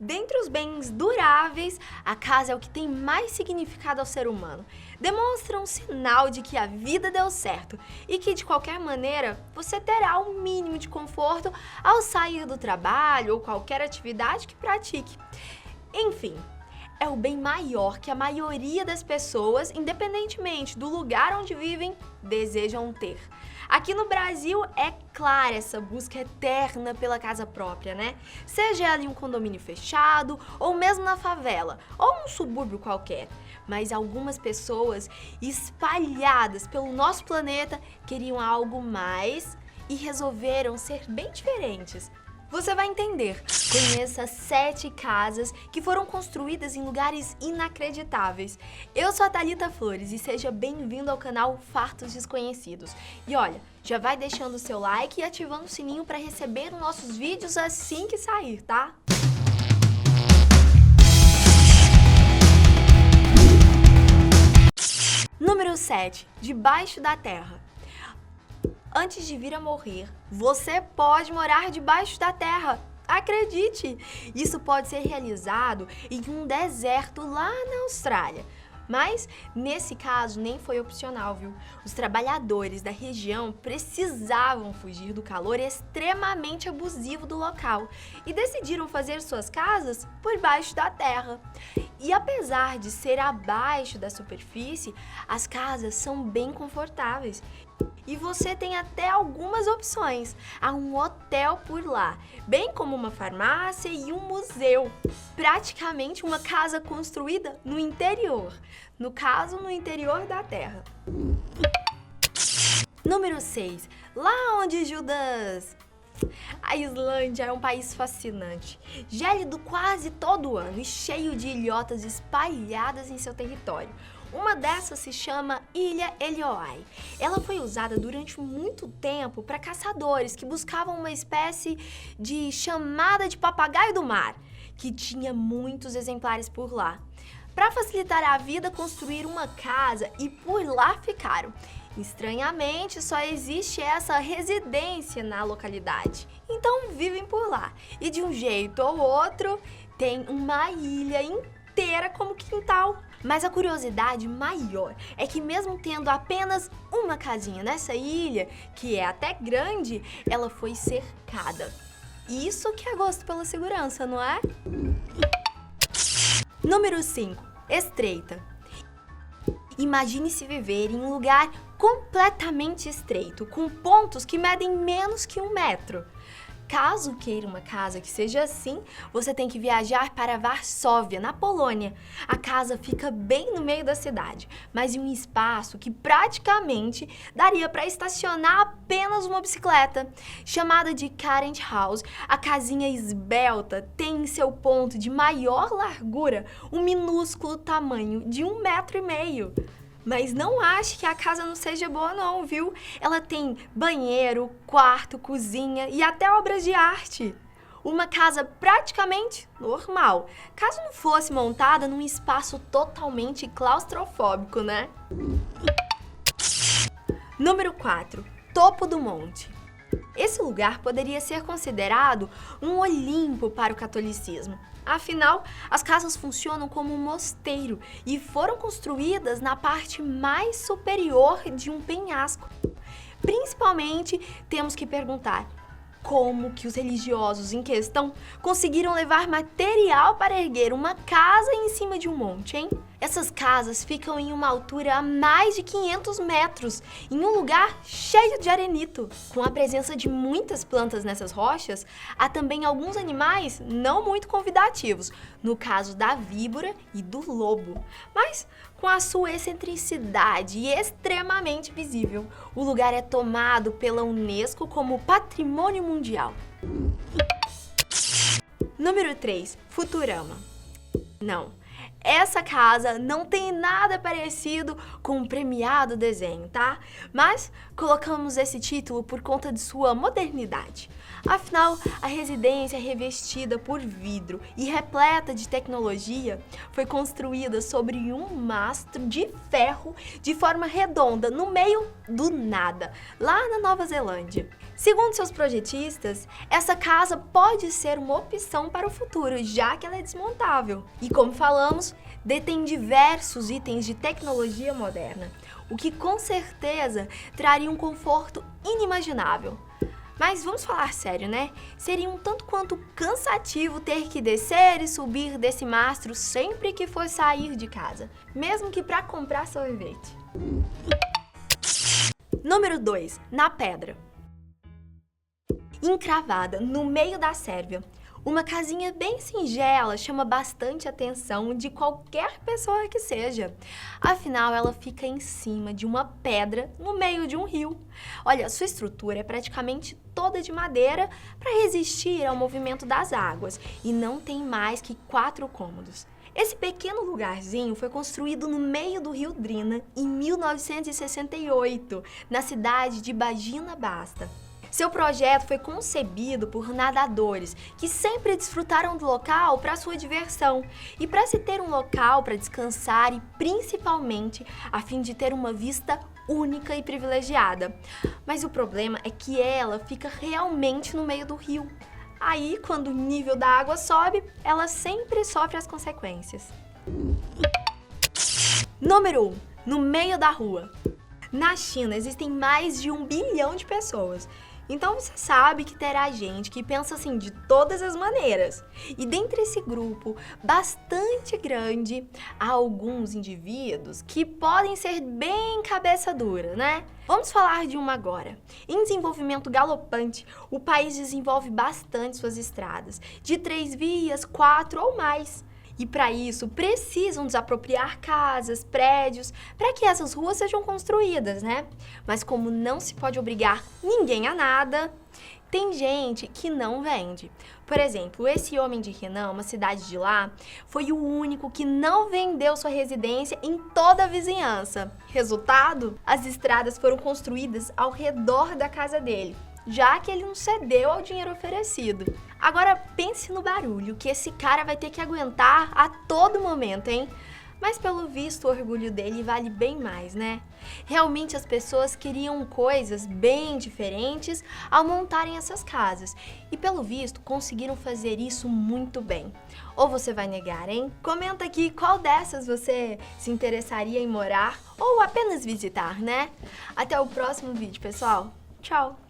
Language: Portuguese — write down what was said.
Dentre os bens duráveis, a casa é o que tem mais significado ao ser humano. Demonstra um sinal de que a vida deu certo e que, de qualquer maneira, você terá um mínimo de conforto ao sair do trabalho ou qualquer atividade que pratique. Enfim, é o bem maior que a maioria das pessoas, independentemente do lugar onde vivem, desejam ter. Aqui no Brasil é clara essa busca eterna pela casa própria, né? Seja ela em um condomínio fechado, ou mesmo na favela, ou num subúrbio qualquer. Mas algumas pessoas espalhadas pelo nosso planeta queriam algo mais e resolveram ser bem diferentes. Você vai entender. Conheça 7 casas que foram construídas em lugares inacreditáveis. Eu sou a Thalita Flores e seja bem-vindo ao canal Fatos Desconhecidos. E olha, já vai deixando o seu like e ativando o sininho para receber os nossos vídeos assim que sair, tá? Número 7. Debaixo da terra. Antes de vir a morrer, você pode morar debaixo da terra. Acredite! Isso pode ser realizado em um deserto lá na Austrália. Mas, nesse caso, nem foi opcional, viu? Os trabalhadores da região precisavam fugir do calor extremamente abusivo do local e decidiram fazer suas casas por baixo da terra. E apesar de ser abaixo da superfície, as casas são bem confortáveis. E você tem até algumas opções. Há um hotel por lá, bem como uma farmácia e um museu. Praticamente uma casa construída no interior. No caso, no interior da Terra. Número 6. Lá onde Judas... A Islândia é um país fascinante, gélido quase todo ano e cheio de ilhotas espalhadas em seu território. Uma dessas se chama Ilha Elioai. Ela foi usada durante muito tempo para caçadores que buscavam uma espécie de chamada de papagaio do mar, que tinha muitos exemplares por lá. Para facilitar a vida, construíram uma casa e por lá ficaram. Estranhamente, só existe essa residência na localidade. Então vivem por lá. E de um jeito ou outro, tem uma ilha inteira como quintal. Mas a curiosidade maior é que mesmo tendo apenas uma casinha nessa ilha, que é até grande, ela foi cercada. Isso que é gosto pela segurança, não é? Número 5. Estreita. Imagine-se viver em um lugar completamente estreito, com pontos que medem menos que 1 metro. Caso queira uma casa que seja assim, você tem que viajar para Varsóvia, na Polônia. A casa fica bem no meio da cidade, mas em um espaço que praticamente daria para estacionar apenas uma bicicleta. Chamada de Current House, a casinha esbelta tem em seu ponto de maior largura um minúsculo tamanho de 1,5 metro. Mas não ache que a casa não seja boa não, viu? Ela tem banheiro, quarto, cozinha e até obras de arte. Uma casa praticamente normal, caso não fosse montada num espaço totalmente claustrofóbico, né? Número 4. Topo do Monte. Esse lugar poderia ser considerado um Olimpo para o catolicismo. Afinal, as casas funcionam como um mosteiro e foram construídas na parte mais superior de um penhasco. Principalmente, temos que perguntar como que os religiosos em questão conseguiram levar material para erguer uma casa em cima de um monte, hein? Essas casas ficam em uma altura a mais de 500 metros, em um lugar cheio de arenito. Com a presença de muitas plantas nessas rochas, há também alguns animais não muito convidativos, no caso da víbora e do lobo. Mas com a sua excentricidade extremamente visível, o lugar é tomado pela Unesco como Patrimônio Mundial. Número 3. Futurama. Não. Essa casa não tem nada parecido com um premiado desenho, tá? Mas colocamos esse título por conta de sua modernidade. Afinal, a residência revestida por vidro e repleta de tecnologia foi construída sobre um mastro de ferro de forma redonda no meio do nada, lá na Nova Zelândia. Segundo seus projetistas, essa casa pode ser uma opção para o futuro, já que ela é desmontável. E como falamos, detém diversos itens de tecnologia moderna, o que com certeza traria um conforto inimaginável. Mas vamos falar sério, né? Seria um tanto quanto cansativo ter que descer e subir desse mastro sempre que for sair de casa, mesmo que para comprar sorvete. Número 2. Na pedra. Encravada no meio da Sérvia, uma casinha bem singela chama bastante atenção de qualquer pessoa que seja. Afinal, ela fica em cima de uma pedra no meio de um rio. Olha, sua estrutura é praticamente toda de madeira para resistir ao movimento das águas e não tem mais que 4 cômodos. Esse pequeno lugarzinho foi construído no meio do rio Drina em 1968, na cidade de Bagina Basta. Seu projeto foi concebido por nadadores que sempre desfrutaram do local para sua diversão e para se ter um local para descansar e principalmente a fim de ter uma vista única e privilegiada. Mas o problema é que ela fica realmente no meio do rio. Aí, quando o nível da água sobe, ela sempre sofre as consequências. Número 1. No meio da rua. Na China existem mais de 1 bilhão de pessoas. Então você sabe que terá gente que pensa assim de todas as maneiras. E dentre esse grupo bastante grande, há alguns indivíduos que podem ser bem cabeça dura, né? Vamos falar de uma agora. Em desenvolvimento galopante, o país desenvolve bastante suas estradas, de 3 vias, 4 ou mais. E para isso precisam desapropriar casas, prédios, para que essas ruas sejam construídas, né? Mas como não se pode obrigar ninguém a nada, tem gente que não vende. Por exemplo, esse homem de Henan, uma cidade de lá, foi o único que não vendeu sua residência em toda a vizinhança. Resultado? As estradas foram construídas ao redor da casa dele, já que ele não cedeu ao dinheiro oferecido. Agora pense no barulho que esse cara vai ter que aguentar a todo momento, hein? Mas pelo visto o orgulho dele vale bem mais, né? Realmente as pessoas queriam coisas bem diferentes ao montarem essas casas e pelo visto conseguiram fazer isso muito bem. Ou você vai negar, hein? Comenta aqui qual dessas você se interessaria em morar ou apenas visitar, né? Até o próximo vídeo, pessoal. Tchau!